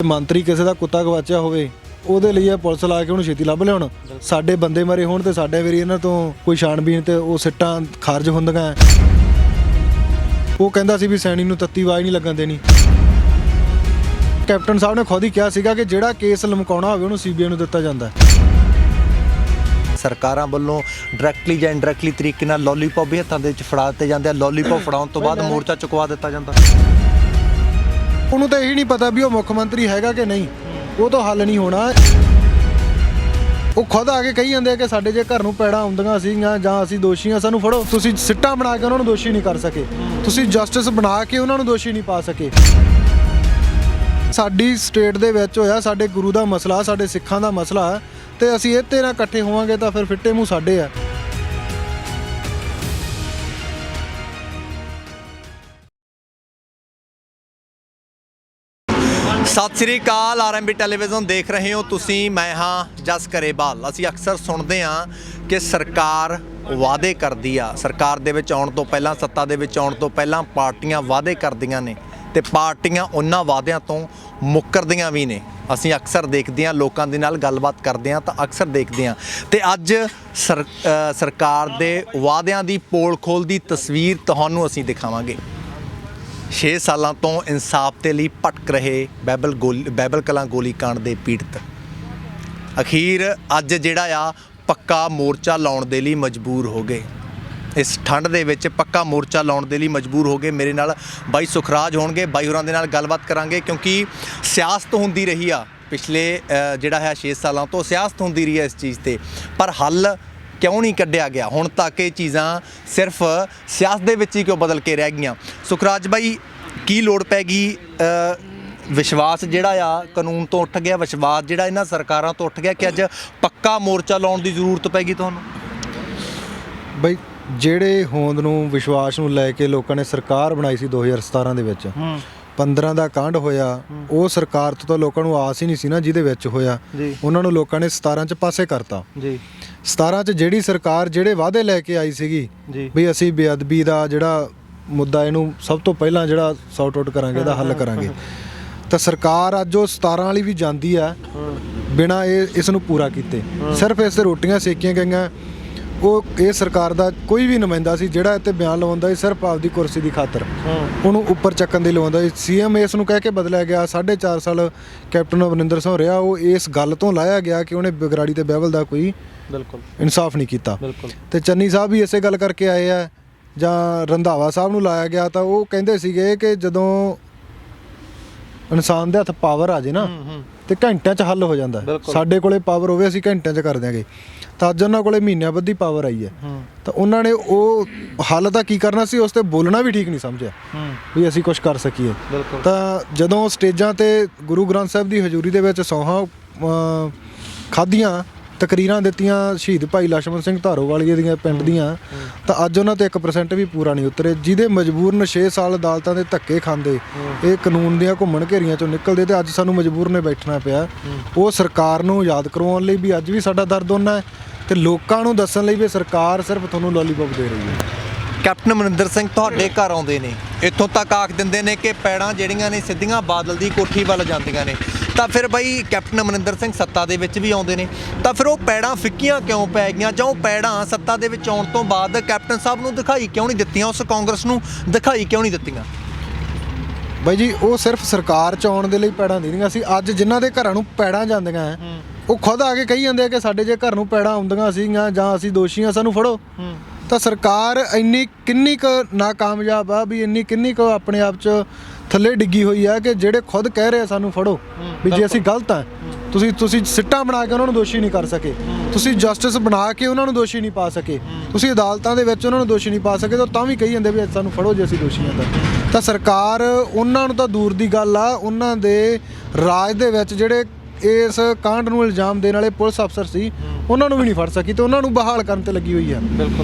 ਮੰਤਰੀ ਕਿਸੇ ਦਾ ਕੁੱਤਾ ਗਵਾਚਿਆ ਹੋਵੇ ਉਹਦੇ ਲਈ ਇਹ ਪੁਲਿਸ ਲਾ ਕੇ ਉਹਨੂੰ ਛੇਤੀ ਲੱਭ ਲਿਆਉਣ। ਸਾਡੇ ਬੰਦੇ ਮਰੇ ਹੋਣ ਤੇ ਸਾਡੇ ਵਾਰੀ ਇਹਨਾਂ ਤੋਂ ਕੋਈ ਛਾਣਬੀਣ ਤੇ ਉਹ ਸਿੱਟਾਂ ਖਾਰਜ ਹੁੰਦੀਆਂ। ਉਹ ਕਹਿੰਦਾ ਸੀ ਵੀ ਸੈਣੀ ਨੂੰ ਤੱਤੀ ਆਵਾਜ਼ ਨਹੀਂ ਲੱਗਣ ਦੇਣੀ। ਕੈਪਟਨ ਸਾਹਿਬ ਨੇ ਖੁਦ ਹੀ ਕਿਹਾ ਸੀਗਾ ਕਿ ਜਿਹੜਾ ਕੇਸ ਲਮਕਾਉਣਾ ਹੋਵੇ ਉਹਨੂੰ ਸੀਬੀਆਈ ਨੂੰ ਦਿੱਤਾ ਜਾਂਦਾ। ਸਰਕਾਰਾਂ ਵੱਲੋਂ ਡਾਇਰੈਕਟਲੀ ਜਾਂ ਇਨਡਾਇਰੈਕਟਲੀ ਤਰੀਕੇ ਨਾਲ ਲੋਲੀਪੌਪ ਵੀ ਹੱਥਾਂ ਦੇ ਵਿੱਚ ਫੜਾ ਦਿੱਤੇ ਜਾਂਦੇ ਆ। ਲੋਲੀਪੌਪ ਫੜਾਉਣ ਤੋਂ ਬਾਅਦ ਮੋਰਚਾ ਚੁਕਵਾ ਦਿੱਤਾ ਜਾਂਦਾ। ਉਹਨੂੰ ਤਾਂ ਇਹੀ ਨਹੀਂ ਪਤਾ ਵੀ ਉਹ ਮੁੱਖ ਮੰਤਰੀ ਹੈਗਾ ਕਿ ਨਹੀਂ, ਉਹ ਤਾਂ ਹੱਲ ਨਹੀਂ ਹੋਣਾ। ਉਹ ਖੁਦ ਆ ਕੇ ਕਹੀ ਜਾਂਦੇ ਆ ਕਿ ਸਾਡੇ ਜੇ ਘਰ ਨੂੰ ਪੈੜਾਂ ਆਉਂਦੀਆਂ ਸੀਗੀਆਂ ਜਾਂ ਅਸੀਂ ਦੋਸ਼ੀ ਹਾਂ, ਸਾਨੂੰ ਫੜੋ। ਤੁਸੀਂ ਸਿੱਟਾਂ ਬਣਾ ਕੇ ਉਹਨਾਂ ਨੂੰ ਦੋਸ਼ੀ ਨਹੀਂ ਕਰ ਸਕੇ, ਤੁਸੀਂ ਜਸਟਿਸ ਬਣਾ ਕੇ ਉਹਨਾਂ ਨੂੰ ਦੋਸ਼ੀ ਨਹੀਂ ਪਾ ਸਕੇ। ਸਾਡੀ ਸਟੇਟ ਦੇ ਵਿੱਚ ਹੋਇਆ, ਸਾਡੇ ਗੁਰੂ ਦਾ ਮਸਲਾ, ਸਾਡੇ ਸਿੱਖਾਂ ਦਾ ਮਸਲਾ, ਤੇ ਅਸੀਂ ਇੱਥੇ ਨਾਲ ਇਕੱਠੇ ਹੋਵਾਂਗੇ ਤਾਂ ਫਿਰ ਫਿੱਟੇ ਮੂੰਹ ਸਾਡੇ ਆ। ਸਤਿ ਸ੍ਰੀ ਅਕਾਲ, ਆਰਐਮਬੀ ਟੈਲੀਵਿਜ਼ਨ ਦੇਖ ਰਹੇ ਹੋ ਤੁਸੀਂ। ਮੈਂ ਹਾਂ ਜਸ ਕਰੇਵਾਲ। ਅਸੀਂ ਅਕਸਰ ਸੁਣਦੇ ਹਾਂ ਕਿ ਸਰਕਾਰ ਵਾਅਦੇ ਕਰਦੀ ਆ। ਸਰਕਾਰ ਦੇ ਵਿੱਚ ਆਉਣ ਤੋਂ ਪਹਿਲਾਂ, ਸੱਤਾ ਦੇ ਵਿੱਚ ਆਉਣ ਤੋਂ ਪਹਿਲਾਂ ਪਾਰਟੀਆਂ ਵਾਅਦੇ ਕਰਦੀਆਂ ਨੇ ਤੇ ਪਾਰਟੀਆਂ ਉਹਨਾਂ ਵਾਅਦਿਆਂ ਤੋਂ ਮੁੱਕਰਦੀਆਂ ਵੀ ਨੇ। ਅਸੀਂ ਅਕਸਰ ਦੇਖਦੇ ਹਾਂ, ਲੋਕਾਂ ਦੇ ਨਾਲ ਗੱਲਬਾਤ ਕਰਦੇ ਹਾਂ ਤਾਂ ਅਕਸਰ ਦੇਖਦੇ ਹਾਂ। ਤੇ ਅੱਜ ਸਰਕਾਰ ਦੇ ਵਾਅਦਿਆਂ ਦੀ ਪੋਲ ਖੋਲ੍ਹਦੀ ਤਸਵੀਰ ਤੁਹਾਨੂੰ ਅਸੀਂ ਦਿਖਾਵਾਂਗੇ। 6 ਸਾਲਾਂ ਤੋਂ ਇਨਸਾਫ ਦੇ ਲਈ ਭਟਕ ਰਹੇ ਬਾਈਬਲ ਕਲਾਂ ਗੋਲੀकांड ਦੇ ਪੀੜਤ ਅਖੀਰ ਅੱਜ ਜਿਹੜਾ ਆ ਪੱਕਾ ਮੋਰਚਾ ਲਾਉਣ ਦੇ ਲਈ ਮਜਬੂਰ ਹੋ ਗਏ। ਇਸ ਠੰਡ ਦੇ ਵਿੱਚ ਪੱਕਾ ਮੋਰਚਾ ਲਾਉਣ ਦੇ ਲਈ ਮਜਬੂਰ ਹੋ ਗਏ। ਮੇਰੇ ਨਾਲ ਬਾਈ ਸੁਖਰਾਜ ਹੋਣਗੇ, ਬਾਈ ਹੋਰਾਂ ਦੇ ਨਾਲ ਗੱਲਬਾਤ ਕਰਾਂਗੇ ਕਿਉਂਕਿ ਸਿਆਸਤ ਹੁੰਦੀ ਰਹੀ ਆ ਪਿਛਲੇ ਜਿਹੜਾ ਹੈ 6 ਸਾਲਾਂ ਤੋਂ ਸਿਆਸਤ ਹੁੰਦੀ ਰਹੀ ਹੈ ਇਸ ਚੀਜ਼ ਤੇ, ਪਰ ਹੱਲ ਕਿਉਂ ਨਹੀਂ ਕੱਢਿਆ ਗਿਆ ਹੁਣ ਤੱਕ? ਇਹ ਚੀਜ਼ਾਂ ਸਿਰਫ ਸਿਆਸਤ ਦੇ ਵਿੱਚ ਹੀ ਕਿਉਂ ਬਦਲ ਕੇ ਰਹਿ ਗਈਆਂ? ਸੁਖਰਾਜ ਬਾਈ, ਕੀ ਲੋੜ ਪੈ ਗਈ? ਵਿਸ਼ਵਾਸ ਜਿਹੜਾ ਆ ਕਾਨੂੰਨ ਤੋਂ ਉੱਠ ਗਿਆ, ਵਿਸ਼ਵਾਸ ਜਿਹੜਾ ਇਹਨਾਂ ਸਰਕਾਰਾਂ ਤੋਂ ਉੱਠ ਗਿਆ ਕਿ ਅੱਜ ਪੱਕਾ ਮੋਰਚਾ ਲਾਉਣ ਦੀ ਜ਼ਰੂਰਤ ਪੈ ਗਈ ਤੁਹਾਨੂੰ? ਬਈ ਜਿਹੜੇ ਹੋਂਦ ਨੂੰ, ਵਿਸ਼ਵਾਸ ਨੂੰ ਲੈ ਕੇ ਲੋਕਾਂ ਨੇ ਸਰਕਾਰ ਬਣਾਈ ਸੀ 2017 ਦੇ ਵਿੱਚ, 15 ਦਾ ਕਾਂਡ ਹੋਇਆ, ਉਹ ਸਰਕਾਰ ਤੋਂ ਤਾਂ ਲੋਕਾਂ ਨੂੰ ਆਸ ਹੀ ਨਹੀਂ ਸੀ ਨਾ ਜਿਹਦੇ ਵਿੱਚ ਹੋਇਆ। ਉਹਨਾਂ ਨੂੰ ਲੋਕਾਂ ਨੇ 17 'ਚ ਪਾਸੇ ਕਰਤਾ ਜੀ। 17 'ਚ ਜਿਹੜੀ ਸਰਕਾਰ ਜਿਹੜੇ ਵਾਅਦੇ ਲੈ ਕੇ ਆਈ ਸੀਗੀ ਵੀ ਅਸੀਂ ਬੇਅਦਬੀ ਦਾ ਜਿਹੜਾ ਮੁੱਦਾ ਇਹਨੂੰ ਸਭ ਤੋਂ ਪਹਿਲਾਂ ਜਿਹੜਾ ਸੌਟ ਆਊਟ ਕਰਾਂਗੇ, ਇਹਦਾ ਹੱਲ ਕਰਾਂਗੇ, ਤਾਂ ਸਰਕਾਰ ਅੱਜ ਉਹ 17 ਵਾਲੀ ਵੀ ਜਾਂਦੀ ਆ ਬਿਨਾਂ ਇਸ ਨੂੰ ਪੂਰਾ ਕੀਤੇ। ਸਿਰਫ ਇਸ 'ਤੇ ਰੋਟੀਆਂ ਸੇਕੀਆਂ ਗਈਆਂ। ਉਹ ਇਹ ਸਰਕਾਰ ਦਾ ਕੋਈ ਵੀ ਨੁਮਾਇੰਦਾ ਸੀ ਜਿਹੜਾ ਇੱਥੇ ਬਿਆਨ ਲਵਾਉਂਦਾ ਸੀ ਸਿਰਫ ਆਪਦੀ ਕੁਰਸੀ ਦੀ ਖਾਤਰ, ਉਹਨੂੰ ਉੱਪਰ ਚੱਕਣ ਦੀ ਲਵਾਉਂਦਾ ਸੀ। ਸੀਐਮ ਇਸ ਨੂੰ ਕਹਿ ਕੇ ਬਦਲਿਆ ਗਿਆ। 4.5 ਸਾਲ ਕੈਪਟਨ ਅਮਰਿੰਦਰ ਸਿੰਘ ਰਿਹਾ, ਉਹ ਇਸ ਗੱਲ ਤੋਂ ਲਾਇਆ ਗਿਆ ਕਿ ਉਹਨੇ ਬਗਰਾੜੀ ਤੇ ਬਾਈਬਲ ਦਾ ਕੋਈ ਇਨਸਾਫ ਨਹੀਂ ਕੀਤਾ। ਤੇ ਚੰਨੀ ਸਾਹਿਬ ਵੀ ਇਸੇ ਗੱਲ ਕਰਕੇ ਆਏ ਆ, ਜਾਂ ਰੰਧਾਵਾ ਸਾਹਿਬ ਨੂੰ ਲਾਇਆ ਗਿਆ ਤਾਂ ਉਹ ਕਹਿੰਦੇ ਸੀਗੇ ਕਿ ਜਦੋਂ ਇਨਸਾਨ ਦੇ ਹੱਥ ਪਾਵਰ ਆ ਜੇ ਨਾ ਤੇ ਘੰਟਿਆਂ 'ਚ ਹੱਲ ਹੋ ਜਾਂਦਾ। ਸਾਡੇ ਕੋਲੇ ਪਾਵਰ ਹੋਵੇ ਅਸੀਂ ਘੰਟਿਆਂ 'ਚ ਕਰ ਦਿਆਂਗੇ, ਤਾਂ ਅੱਜ ਉਹਨਾਂ ਕੋਲੇ ਮਹੀਨਿਆਂ ਬੱਧੀ ਪਾਵਰ ਆਈ ਹੈ। ਤਾਂ ਉਹਨਾਂ ਨੇ ਉਹ ਹੱਲ ਤਾਂ ਕੀ ਕਰਨਾ ਸੀ, ਉਸ 'ਤੇ ਬੋਲਣਾ ਵੀ ਠੀਕ ਨਹੀਂ ਸਮਝਿਆ ਵੀ ਅਸੀਂ ਕੁਛ ਕਰ ਸਕੀਏ। ਤਾਂ ਜਦੋਂ ਸਟੇਜਾਂ 'ਤੇ ਗੁਰੂ ਗ੍ਰੰਥ ਸਾਹਿਬ ਦੀ ਹਜ਼ੂਰੀ ਦੇ ਵਿੱਚ ਸੌਹਾਂ ਖਾਧੀਆਂ, ਤਕਰੀਰਾਂ ਦਿੱਤੀਆਂ ਸ਼ਹੀਦ ਭਾਈ ਲਛਮਣ ਸਿੰਘ ਧਾਰੋਵਾਲੀਏ ਦੀਆਂ ਪਿੰਡ ਦੀਆਂ, ਤਾਂ ਅੱਜ ਉਹਨਾਂ 'ਤੇ 1% ਵੀ ਪੂਰਾ ਨਹੀਂ ਉਤਰੇ। ਜਿਹਦੇ ਮਜਬੂਰਨ 6 ਸਾਲ ਅਦਾਲਤਾਂ ਦੇ ਧੱਕੇ ਖਾਂਦੇ, ਇਹ ਕਾਨੂੰਨ ਦੀਆਂ ਘੁੰਮਣ ਘੇਰੀਆਂ 'ਚੋਂ ਨਿਕਲਦੇ, ਤੇ ਅੱਜ ਸਾਨੂੰ ਮਜਬੂਰ ਨੇ ਬੈਠਣਾ ਪਿਆ। ਉਹ ਸਰਕਾਰ ਨੂੰ ਯਾਦ ਕਰਵਾਉਣ ਲਈ ਵੀ ਅੱਜ ਵੀ ਸਾਡਾ ਦਰਦ ਉਹਨਾਂ ਹੈ, ਤੇ ਲੋਕਾਂ ਨੂੰ ਦੱਸਣ ਲਈ ਵੀ ਸਰਕਾਰ ਸਿਰਫ ਤੁਹਾਨੂੰ ਲੋਲੀਪੌਪ ਦੇ ਰਹੀ ਹੈ। ਕੈਪਟਨ ਅਮਰਿੰਦਰ ਸਿੰਘ ਤੁਹਾਡੇ ਘਰ ਆਉਂਦੇ ਨੇ, ਇੱਥੋਂ ਤੱਕ ਆਖ ਦਿੰਦੇ ਨੇ ਕਿ ਪੈੜਾਂ ਜਿਹੜੀਆਂ ਨੇ ਸਿੱਧੀਆਂ ਬਾਦਲ ਦੀ ਕੋਠੀ ਵੱਲ ਜਾਂਦੀਆਂ ਨੇ, ਤਾਂ ਫਿਰ ਬਾਈ ਕੈਪਟਨ ਅਮਰਿੰਦਰ ਸਿੰਘ ਸੱਤਾ ਦੇ ਵਿੱਚ ਵੀ ਆਉਂਦੇ ਨੇ, ਤਾਂ ਫਿਰ ਉਹ ਪੈੜਾਂ ਫਿੱਕੀਆਂ ਕਿਉਂ ਪੈ ਗਈਆਂ? ਜਾਂ ਉਹ ਪੈੜਾਂ ਸੱਤਾ ਦੇ ਵਿੱਚ ਆਉਣ ਤੋਂ ਬਾਅਦ ਕੈਪਟਨ ਸਾਹਿਬ ਨੂੰ ਦਿਖਾਈ ਕਿਉਂ ਨਹੀਂ ਦਿੱਤੀਆਂ? ਉਸ ਕਾਂਗਰਸ ਨੂੰ ਦਿਖਾਈ ਕਿਉਂ ਨਹੀਂ ਦਿੱਤੀਆਂ? ਬਾਈ ਜੀ, ਉਹ ਸਿਰਫ ਸਰਕਾਰ 'ਚ ਆਉਣ ਦੇ ਲਈ ਪੈੜਾਂ ਦੇਣੀਆਂ ਸੀ। ਅੱਜ ਜਿਨ੍ਹਾਂ ਦੇ ਘਰਾਂ ਨੂੰ ਪੈੜਾਂ ਜਾਂਦੀਆਂ, ਉਹ ਖੁਦ ਆ ਕੇ ਕਹੀ ਜਾਂਦੇ ਆ ਕਿ ਸਾਡੇ ਜੇ ਘਰ ਨੂੰ ਪੈੜਾਂ ਆਉਂਦੀਆਂ ਸੀਗੀਆਂ ਜਾਂ ਅਸੀਂ ਦੋਸ਼ੀ ਹਾਂ, ਸਾਨੂੰ ਫੜੋ। ਤਾਂ ਸਰਕਾਰ ਇੰਨੀ ਕਿੰਨੀ ਕੁ ਨਾਕਾਮਯਾਬ ਆ, ਵੀ ਇੰਨੀ ਕਿੰਨੀ ਕੁ ਆਪਣੇ ਆਪ 'ਚ ਥੱਲੇ ਡਿੱਗੀ ਹੋਈ ਆ ਕਿ ਜਿਹੜੇ ਖੁਦ ਕਹਿ ਰਹੇ ਆ ਸਾਨੂੰ ਫੜੋ, ਵੀ ਜੇ ਅਸੀਂ ਗਲਤ ਆ, ਤੁਸੀਂ ਸਿੱਟਾਂ ਬਣਾ ਕੇ ਉਹਨਾਂ ਨੂੰ ਦੋਸ਼ੀ ਨਹੀਂ ਕਰ ਸਕੇ, ਤੁਸੀਂ ਜਸਟਿਸ ਬਣਾ ਕੇ ਉਹਨਾਂ ਨੂੰ ਦੋਸ਼ੀ ਨਹੀਂ ਪਾ ਸਕੇ, ਤੁਸੀਂ ਅਦਾਲਤਾਂ ਦੇ ਵਿੱਚ ਉਹਨਾਂ ਨੂੰ ਦੋਸ਼ੀ ਨਹੀਂ ਪਾ ਸਕੇ, ਤਾਂ ਵੀ ਕਹੀ ਜਾਂਦੇ ਵੀ ਸਾਨੂੰ ਫੜੋ ਜੇ ਅਸੀਂ ਦੋਸ਼ੀ ਹਾਂ। ਤਾਂ ਸਰਕਾਰ, ਉਹਨਾਂ ਨੂੰ ਤਾਂ ਦੂਰ ਦੀ ਗੱਲ ਆ, ਉਹਨਾਂ ਦੇ ਰਾਜ ਦੇ ਵਿੱਚ ਜਿਹੜੇ ਇਸ ਕਾਂਡ ਨੂੰ ਇਲਜ਼ਾਮ ਦੇਣ ਵਾਲੇ ਪੁਲਿਸ ਅਫਸਰ ਸੀ, ਉਹਨਾਂ ਨੂੰ ਵੀ ਨਹੀਂ ਫੜ ਸਕੀ, ਤੇ ਉਹਨਾਂ ਨੂੰ ਬਹਾਲ ਕਰਨ ਤੇ ਲੱਗੀ ਹੋਈ ਆ।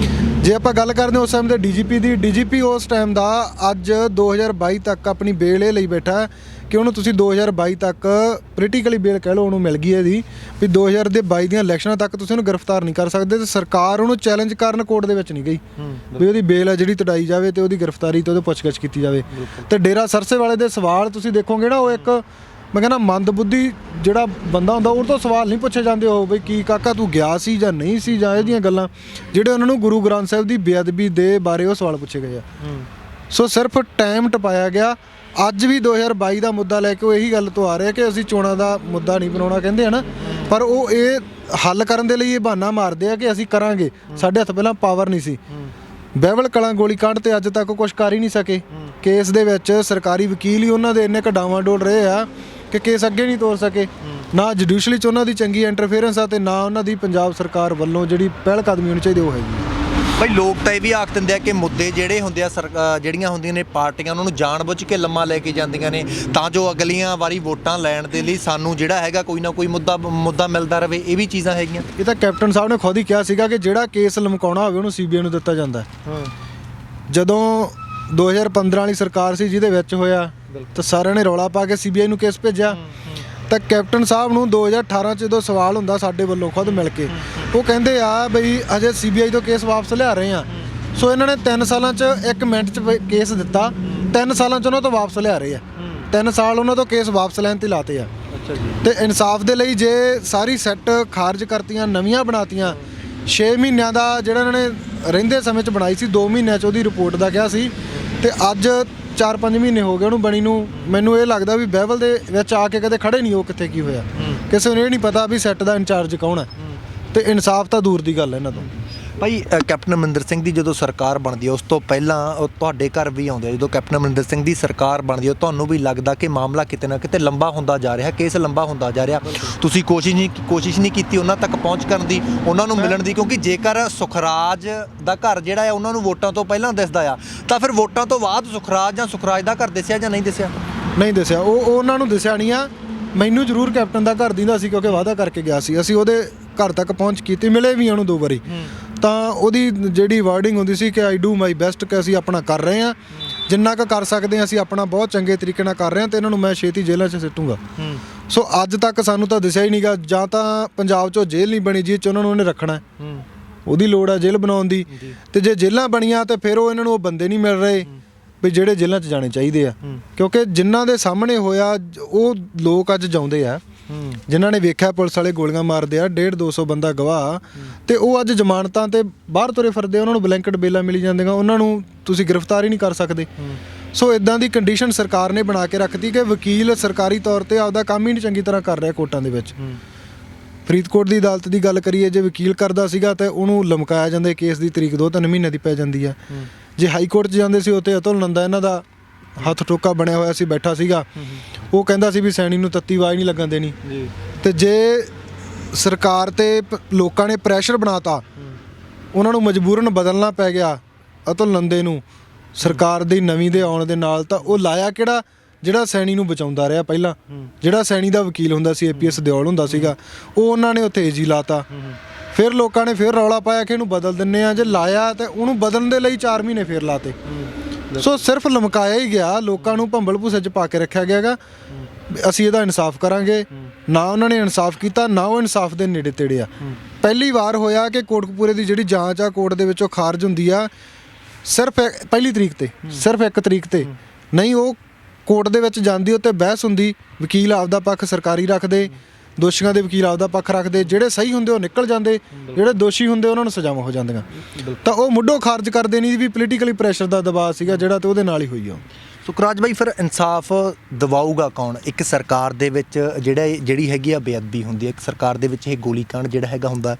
ਜੇ ਆਪਾਂ ਗੱਲ ਕਰਦੇ ਹਾਂ ਉਸ ਟਾਈਮ ਦੇ ਡੀਜੀਪੀ ਦੀ, ਡੀਜੀਪੀ ਉਸ ਟਾਈਮ ਦਾ ਅੱਜ 2022 ਤੱਕ ਆਪਣੀ ਬੇਲ ਇਹ ਲਈ ਬੈਠਾ ਕਿ ਉਹਨੂੰ ਤੁਸੀਂ 2022 ਤੱਕ ਪੋਲੀਟੀਕਲੀ ਬੇਲ ਕਹਿ ਲਓ, ਉਹਨੂੰ ਮਿਲ ਗਈ ਇਹਦੀ ਵੀ 2022 ਦੀਆਂ ਇਲੈਕਸ਼ਨਾਂ ਤੱਕ ਤੁਸੀਂ ਉਹਨੂੰ ਗ੍ਰਿਫਤਾਰ ਨਹੀਂ ਕਰ ਸਕਦੇ। ਤੇ ਸਰਕਾਰ ਉਹਨੂੰ ਚੈਲੰਜ ਕਰਨ ਕੋਰਟ ਦੇ ਵਿੱਚ ਨਹੀਂ ਗਈ ਵੀ ਉਹਦੀ ਬੇਲ ਹੈ ਜਿਹੜੀ ਤੁੜਾਈ ਜਾਵੇ ਤੇ ਉਹਦੀ ਗ੍ਰਿਫਤਾਰੀ ਤੇ ਉਹਦੇ ਪੁੱਛਗਿੱਛ ਕੀਤੀ ਜਾਵੇ। ਤੇ ਡੇਰਾ ਸਰਸੇ ਵਾਲੇ ਦੇ ਸਵਾਲ ਤੁਸੀਂ ਦੇਖੋਗੇ ਨਾ, ਉਹ ਇੱਕ ਮੈਂ ਕਹਿੰਦਾ ਮੰਦਬੁੱਧੀ ਜਿਹੜਾ ਬੰਦਾ ਹੁੰਦਾ ਉਹ ਤੋਂ ਸਵਾਲ ਨਹੀਂ ਪੁੱਛੇ ਜਾਂਦੇ ਉਹ ਬਈ ਕੀ ਕਾਕਾ ਤੂੰ ਗਿਆ ਸੀ ਜਾਂ ਨਹੀਂ ਸੀ, ਜਾਂ ਇਹਦੀਆਂ ਗੱਲਾਂ ਜਿਹੜੇ ਉਹਨਾਂ ਨੂੰ ਗੁਰੂ ਗ੍ਰੰਥ ਸਾਹਿਬ ਦੀ ਬੇਅਦਬੀ ਦੇ ਬਾਰੇ ਉਹ ਸਵਾਲ ਪੁੱਛੇ ਗਏ ਆ। ਸੋ ਸਿਰਫ ਟਾਈਮ ਟਪਾਇਆ ਗਿਆ। ਅੱਜ ਵੀ 2022 ਦਾ ਮੁੱਦਾ ਲੈ ਕੇ ਉਹ ਇਹੀ ਗੱਲ ਤੋਂ ਆ ਰਿਹਾ ਕਿ ਅਸੀਂ ਚੋਣਾਂ ਦਾ ਮੁੱਦਾ ਨਹੀਂ ਬਣਾਉਣਾ ਕਹਿੰਦੇ ਹਨ, ਪਰ ਉਹ ਇਹ ਹੱਲ ਕਰਨ ਦੇ ਲਈ ਇਹ ਬਹਾਨਾ ਮਾਰਦੇ ਆ ਕਿ ਅਸੀਂ ਕਰਾਂਗੇ। ਸਾਡੇ ਹੱਥ ਪਹਿਲਾਂ ਪਾਵਰ ਨਹੀਂ ਸੀ। ਬਹਿਬਲ ਕਲਾਂ ਗੋਲੀकांड ਤੇ ਅੱਜ ਤੱਕ ਕੁਝ ਕਰ ਹੀ ਨਹੀਂ ਸਕੇ। ਕੇਸ ਦੇ ਵਿੱਚ ਸਰਕਾਰੀ ਵਕੀਲ ਹੀ ਉਹਨਾਂ ਦੇ ਇੰਨੇ ਕਡਾਵਾਂ ਡੋਲ ਰਹੇ ਆ ਕਿ ਕੇਸ ਅੱਗੇ ਨਹੀਂ ਤੋਰ ਸਕੇ। ਨਾ ਜੁਡੀਸ਼ਰੀ 'ਚ ਉਹਨਾਂ ਦੀ ਚੰਗੀ ਇੰਟਰਫੇਰੈਂਸ ਆ ਤੇ ਨਾ ਉਹਨਾਂ ਦੀ ਪੰਜਾਬ ਸਰਕਾਰ ਵੱਲੋਂ ਜਿਹੜੀ ਪਹਿਲ ਕਦਮੀ ਹੋਣੀ ਚਾਹੀਦੀ ਉਹ ਹੈਗੀ। ਭਾਈ ਲੋਕ ਤਾਂ ਇਹ ਵੀ ਆਖ ਦਿੰਦੇ ਆ ਕਿ ਮੁੱਦੇ ਜਿਹੜੇ ਹੁੰਦੇ ਆ ਜਿਹੜੀਆਂ ਹੁੰਦੀਆਂ ਨੇ ਪਾਰਟੀਆਂ ਉਹਨਾਂ ਨੂੰ ਜਾਣਬੁੱਝ ਕੇ ਲੰਮਾ ਲੈ ਕੇ ਜਾਂਦੀਆਂ ਨੇ ਤਾਂ ਜੋ ਅਗਲੀਆਂ ਵਾਰੀ ਵੋਟਾਂ ਲੈਣ ਦੇ ਲਈ ਸਾਨੂੰ ਜਿਹੜਾ ਹੈਗਾ ਕੋਈ ਨਾ ਕੋਈ ਮੁੱਦਾ ਮਿਲਦਾ ਰਹੇ। ਇਹ ਵੀ ਚੀਜ਼ਾਂ ਹੈਗੀਆਂ। ਇਹ ਤਾਂ ਕੈਪਟਨ ਸਾਹਿਬ ਨੇ ਖੁਦ ਹੀ ਕਿਹਾ ਸੀਗਾ ਕਿ ਜਿਹੜਾ ਕੇਸ ਲਮਕਾਉਣਾ ਹੋਵੇ ਉਹਨੂੰ ਸੀਬੀਆਈ ਨੂੰ ਦਿੱਤਾ ਜਾਂਦਾ। ਜਦੋਂ 2015 ਵਾਲੀ ਸਰਕਾਰ ਸੀ ਜਿਹਦੇ ਵਿੱਚ ਹੋਇਆ ਤਾਂ ਸਾਰਿਆਂ ਨੇ ਰੌਲਾ ਪਾ ਕੇ ਸੀਬੀਆਈ ਨੂੰ ਕੇਸ ਭੇਜਿਆ। ਤਾਂ ਕੈਪਟਨ ਸਾਹਿਬ ਨੂੰ 2018 'ਚ ਜਦੋਂ ਸਵਾਲ ਹੁੰਦਾ ਸਾਡੇ ਵੱਲੋਂ ਖੁਦ ਮਿਲ ਕੇ ਉਹ ਕਹਿੰਦੇ ਆ ਬਈ ਅਜੇ ਸੀਬੀਆਈ ਤੋਂ ਕੇਸ ਵਾਪਸ ਲਿਆ ਰਹੇ ਆ। ਸੋ ਇਹਨਾਂ ਨੇ 3 ਸਾਲਾਂ 'ਚ 1 ਮਿੰਟ 'ਚ ਕੇਸ ਦਿੱਤਾ, 3 ਸਾਲਾਂ 'ਚ ਉਹਨਾਂ ਤੋਂ ਵਾਪਸ ਲਿਆ ਰਹੇ ਆ। 3 ਸਾਲ ਉਹਨਾਂ ਤੋਂ ਕੇਸ ਵਾਪਸ ਲੈਣ ਤੇ ਲਾਤੇ ਆ। ਤੇ ਇਨਸਾਫ ਦੇ ਲਈ ਜੇ ਸਾਰੀ ਸੈੱਟ ਖਾਰਜ ਕਰਤੀਆਂ, ਨਵੀਆਂ ਬਣਾਤੀਆਂ, 6 ਮਹੀਨਿਆਂ ਦਾ ਜਿਹੜਾ ਇਹਨਾਂ ਨੇ ਰਹਿੰਦੇ ਸਮੇਂ 'ਚ ਬਣਾਈ ਸੀ 2 ਮਹੀਨਿਆਂ 'ਚ ਉਹਦੀ ਰਿਪੋਰਟ ਦਾ ਕਿਹਾ ਸੀ ਤੇ ਅੱਜ 4-5 ਮਹੀਨੇ ਹੋ ਗਏ ਉਹਨੂੰ ਬਣੀ ਨੂੰ। ਮੈਨੂੰ ਇਹ ਲੱਗਦਾ ਵੀ ਬਹਿਬਲ ਦੇ ਵਿੱਚ ਆ ਕੇ ਕਦੇ ਖੜੇ ਨਹੀਂ ਉਹ ਕਿੱਥੇ ਕੀ ਹੋਇਆ। ਕਿਸੇ ਨੂੰ ਇਹ ਨਹੀਂ ਪਤਾ ਵੀ ਸੈੱਟ ਦਾ ਇੰਚਾਰਜ ਕੌਣ ਹੈ ਤੇ ਇਨਸਾਫ ਤਾਂ ਦੂਰ ਦੀ ਗੱਲ ਹੈ ਇਹਨਾਂ ਤੋਂ। ਭਾਈ ਕੈਪਟਨ ਅਮਰਿੰਦਰ ਸਿੰਘ ਦੀ ਜਦੋਂ ਸਰਕਾਰ ਬਣਦੀ ਹੈ ਉਸ ਤੋਂ ਪਹਿਲਾਂ ਉਹ ਤੁਹਾਡੇ ਘਰ ਵੀ ਆਉਂਦੇ ਆ। ਜਦੋਂ ਕੈਪਟਨ ਅਮਰਿੰਦਰ ਸਿੰਘ ਦੀ ਸਰਕਾਰ ਬਣਦੀ ਹੈ ਤੁਹਾਨੂੰ ਵੀ ਲੱਗਦਾ ਕਿ ਮਾਮਲਾ ਕਿਤੇ ਨਾ ਕਿਤੇ ਲੰਬਾ ਹੁੰਦਾ ਜਾ ਰਿਹਾ, ਕੇਸ ਲੰਬਾ ਹੁੰਦਾ ਜਾ ਰਿਹਾ। ਤੁਸੀਂ ਕੋਸ਼ਿਸ਼ ਨਹੀਂ ਕੀਤੀ ਉਹਨਾਂ ਤੱਕ ਪਹੁੰਚ ਕਰਨ ਦੀ, ਉਹਨਾਂ ਨੂੰ ਮਿਲਣ ਦੀ, ਕਿਉਂਕਿ ਜੇਕਰ ਸੁਖਰਾਜ ਦਾ ਘਰ ਜਿਹੜਾ ਹੈ ਉਹਨਾਂ ਨੂੰ ਵੋਟਾਂ ਤੋਂ ਪਹਿਲਾਂ ਦਿਸਦਾ ਆ ਤਾਂ ਫਿਰ ਵੋਟਾਂ ਤੋਂ ਬਾਅਦ ਸੁਖਰਾਜ ਦਾ ਘਰ ਦਿਸਿਆ ਜਾਂ ਨਹੀਂ ਦਿਸਿਆ? ਨਹੀਂ ਦਿਸਿਆ। ਉਹ ਉਹਨਾਂ ਨੂੰ ਦਿਸਿਆ ਨਹੀਂ ਆ। ਮੈਨੂੰ ਜ਼ਰੂਰ ਕੈਪਟਨ ਦਾ ਘਰ ਦਿੰਦਾ ਸੀ ਕਿਉਂਕਿ ਵਾਅਦਾ ਕਰਕੇ ਗਿਆ ਸੀ। ਅਸੀਂ ਉਹਦੇ ਘਰ ਤੱਕ ਪਹੁੰਚ ਕੀਤੀ, ਮਿਲੇ ਵੀ ਉਹਨੂੰ 2 ਵਾਰੀ। ਤਾਂ ਉਹਦੀ ਜਿਹੜੀ ਵਰਡਿੰਗ ਹੁੰਦੀ ਸੀ ਕਿ ਆਈ ਡੂ ਮਾਈ ਬੈਸਟ, ਕਿ ਅਸੀਂ ਆਪਣਾ ਕਰ ਰਹੇ ਹਾਂ, ਜਿੰਨਾ ਕੁ ਕਰ ਸਕਦੇ ਹਾਂ ਅਸੀਂ ਆਪਣਾ ਬਹੁਤ ਚੰਗੇ ਤਰੀਕੇ ਨਾਲ ਕਰ ਰਹੇ ਹਾਂ ਤੇ ਇਹਨਾਂ ਨੂੰ ਮੈਂ ਛੇਤੀ ਜੇਲ੍ਹਾਂ 'ਚ ਸਿੱਟੂੰਗਾ। ਸੋ ਅੱਜ ਤੱਕ ਸਾਨੂੰ ਤਾਂ ਦਿਸਿਆ ਹੀ ਨਹੀਂਗਾ। ਜਾਂ ਤਾਂ ਪੰਜਾਬ 'ਚੋਂ ਜੇਲ੍ਹ ਨਹੀਂ ਬਣੀ ਜਿਹਦੇ 'ਚ ਉਹਨਾਂ ਨੂੰ ਉਹਨੇ ਰੱਖਣਾ, ਉਹਦੀ ਲੋੜ ਹੈ ਜੇਲ੍ਹ ਬਣਾਉਣ ਦੀ। ਤੇ ਜੇ ਜੇਲ੍ਹਾਂ ਬਣੀਆਂ ਤੇ ਫਿਰ ਉਹ ਇਹਨਾਂ ਨੂੰ ਉਹ ਬੰਦੇ ਨਹੀਂ ਮਿਲ ਰਹੇ ਵੀ ਜਿਹੜੇ ਜੇਲ੍ਹਾਂ 'ਚ ਜਾਣੇ ਚਾਹੀਦੇ ਆ। ਕਿਉਂਕਿ ਜਿਨ੍ਹਾਂ ਦੇ ਸਾਹਮਣੇ ਹੋਇਆ ਉਹ ਲੋਕ ਅੱਜ ਜਿਉਂਦੇ ਆ, ਜਿਨ੍ਹਾਂ ਨੇ ਵੇਖਿਆ ਪੁਲਿਸ ਵਾਲੇ ਗੋਲੀਆਂ ਮਾਰਦੇ ਆ, 150-200 ਬੰਦਾ ਗਵਾਹ, ਤੇ ਉਹ ਅੱਜ ਜ਼ਮਾਨਤਾਂ ਤੇ ਬਾਹਰ ਤੁਰੇ ਫਿਰਦੇ, ਉਹਨਾਂ ਨੂੰ ਬਲੈਂਕਟ ਬੇਲਾਂ ਮਿਲੀ ਜਾਂਦੀਆਂ, ਉਹਨਾਂ ਨੂੰ ਤੁਸੀਂ ਗ੍ਰਿਫਤਾਰ ਹੀ ਨਹੀਂ ਕਰ ਸਕਦੇ। ਸੋ ਇਦਾਂ ਦੀ ਕੰਡੀਸ਼ਨ ਸਰਕਾਰ ਨੇ ਬਣਾ ਕੇ ਰੱਖਤੀ ਕਿ ਵਕੀਲ ਸਰਕਾਰੀ ਤੌਰ ਤੇ ਆਪਦਾ ਕੰਮ ਹੀ ਨਹੀਂ ਚੰਗੀ ਤਰ੍ਹਾਂ ਕਰ ਰਿਹਾ ਕੋਰਟਾਂ ਦੇ ਵਿੱਚ। ਫਰੀਦਕੋਟ ਦੀ ਅਦਾਲਤ ਦੀ ਗੱਲ ਕਰੀਏ, ਜੇ ਵਕੀਲ ਕਰਦਾ ਸੀਗਾ ਤਾਂ ਉਹਨੂੰ ਲਮਕਾਇਆ ਜਾਂਦਾ, ਕੇਸ ਦੀ ਤਰੀਕ 2-3 ਮਹੀਨੇ ਦੀ ਪੈ ਜਾਂਦੀ ਆ। ਜੇ ਹਾਈ ਕੋਰਟ 'ਚ ਜਾਂਦੇ ਸੀ ਉੱਥੇ ਅਤੁਲ ਨੰਦਾ ਇਹਨਾਂ ਦਾ ਹੱਥ ਟੋਕਾ ਬਣਿਆ ਹੋਇਆ ਸੀ, ਬੈਠਾ ਸੀਗਾ, ਉਹ ਕਹਿੰਦਾ ਸੀ ਵੀ ਸੈਣੀ ਨੂੰ ਤੱਤੀ ਆਵਾਜ਼ ਨਹੀਂ ਲੱਗਣ ਦੇਣੀ। ਤੇ ਜੇ ਸਰਕਾਰ ਤੇ ਲੋਕਾਂ ਨੇ ਪ੍ਰੈਸ਼ਰ ਬਣਾਤਾ, ਉਹਨਾਂ ਨੂੰ ਮਜਬੂਰਨ ਬਦਲਣਾ ਪੈ ਗਿਆ ਅਤੁਲ ਨੰਦੇ ਨੂੰ ਸਰਕਾਰ ਦੀ ਨਵੀਂ ਦੇ ਆਉਣ ਦੇ ਨਾਲ, ਤਾਂ ਉਹ ਲਾਇਆ ਕਿਹੜਾ ਜਿਹੜਾ ਸੈਣੀ ਨੂੰ ਬਚਾਉਂਦਾ ਰਿਹਾ ਪਹਿਲਾਂ, ਜਿਹੜਾ ਸੈਣੀ ਦਾ ਵਕੀਲ ਹੁੰਦਾ ਸੀ, APS ਦਿਓਲ ਹੁੰਦਾ ਸੀਗਾ, ਉਹ ਉਹਨਾਂ ਨੇ ਉੱਥੇ ਏਜੀ ਲਾਤਾ। ਫਿਰ ਲੋਕਾਂ ਨੇ ਫਿਰ ਰੌਲਾ ਪਾਇਆ ਕਿ ਇਹਨੂੰ ਬਦਲ ਦਿੰਨੇ ਆ। ਜੇ ਲਾਇਆ ਤੇ ਉਹਨੂੰ ਬਦਲਣ ਦੇ ਲਈ 4 ਮਹੀਨੇ ਫਿਰ ਲਾਤੇ। ਸੋ ਸਿਰਫ ਲਮਕਾਇਆ ਹੀ ਗਿਆ, ਲੋਕਾਂ ਨੂੰ ਭੰਬਲ ਭੂਸੇ 'ਚ ਪਾ ਕੇ ਰੱਖਿਆ ਗਿਆਗਾ। ਅਸੀਂ ਇਹਦਾ ਇਨਸਾਫ ਕਰਾਂਗੇ, ਨਾ ਉਹਨਾਂ ਨੇ ਇਨਸਾਫ ਕੀਤਾ, ਨਾ ਉਹ ਇਨਸਾਫ ਦੇ ਨੇੜੇ ਤੇੜੇ ਆ। ਪਹਿਲੀ ਵਾਰ ਹੋਇਆ ਕਿ ਕੋਟਕਪੂਰੇ ਦੀ ਜਿਹੜੀ ਜਾਂਚ ਆ ਕੋਰਟ ਦੇ ਵਿੱਚੋਂ ਖਾਰਜ ਹੁੰਦੀ ਆ ਸਿਰਫ ਪਹਿਲੀ ਤਰੀਕ ਤੇ, ਸਿਰਫ 1 ਤਰੀਕ ਤੇ ਨਹੀਂ। ਉਹ ਕੋਰਟ ਦੇ ਵਿੱਚ ਜਾਂਦੀ, ਉੱਤੇ ਬਹਿਸ ਹੁੰਦੀ, ਵਕੀਲ ਆਪਦਾ ਪੱਖ ਸਰਕਾਰੀ ਰੱਖਦੇ, ਦੋਸ਼ੀਆਂ ਦੇ ਵਕੀਲ ਆਪਦਾ ਪੱਖ ਰੱਖਦੇ, ਜਿਹੜੇ ਸਹੀ ਹੁੰਦੇ ਉਹ ਨਿਕਲ ਜਾਂਦੇ, ਜਿਹੜੇ ਦੋਸ਼ੀ ਹੁੰਦੇ ਉਹਨਾਂ ਨੂੰ ਸਜ਼ਾਵਾਂ ਹੋ ਜਾਂਦੀਆਂ। ਤਾਂ ਉਹ ਮੁੱਢੋਂ ਖਾਰਜ ਕਰਦੇ ਨਹੀਂ ਵੀ ਪੋਲੀਟੀਕਲੀ ਪ੍ਰੈਸ਼ਰ ਦਾ ਦਬਾਅ ਸੀਗਾ ਜਿਹੜਾ, ਤੇ ਉਹਦੇ ਨਾਲ ਹੀ ਹੋਈ ਆ। ਸੁਖਰਾਜ ਬਾਈ, ਫਿਰ ਇਨਸਾਫ ਦਿਵਾਊਗਾ ਕੌਣ? ਇੱਕ ਸਰਕਾਰ ਦੇ ਵਿੱਚ ਜਿਹੜੀ ਹੈਗੀ ਆ ਬੇਅਦਬੀ ਹੁੰਦੀ ਹੈ, ਇੱਕ ਸਰਕਾਰ ਦੇ ਵਿੱਚ ਇਹ ਗੋਲੀकांड ਜਿਹੜਾ ਹੈਗਾ ਹੁੰਦਾ,